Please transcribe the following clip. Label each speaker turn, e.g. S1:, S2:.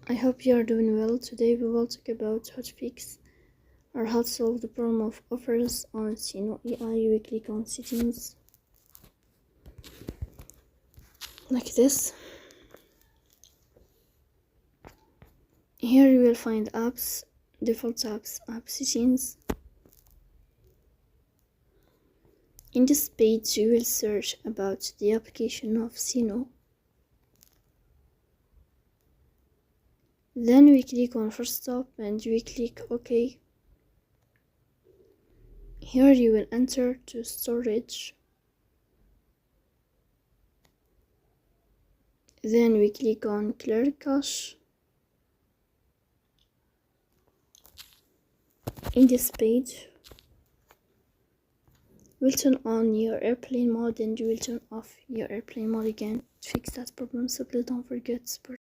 S1: I hope you are doing well. Today we will talk about how to fix or how to solve the problem of offers on Suno AI. We click on settings like this. Here you will find apps, default apps, app settings. In this page you will search about the application of Suno. Then we click on first stop and we click OK. Here you will enter to storage. Then we click on clear cache. In this page, we'll turn on your airplane mode and you will turn off your airplane mode again to fix that problem. So please don't forget to support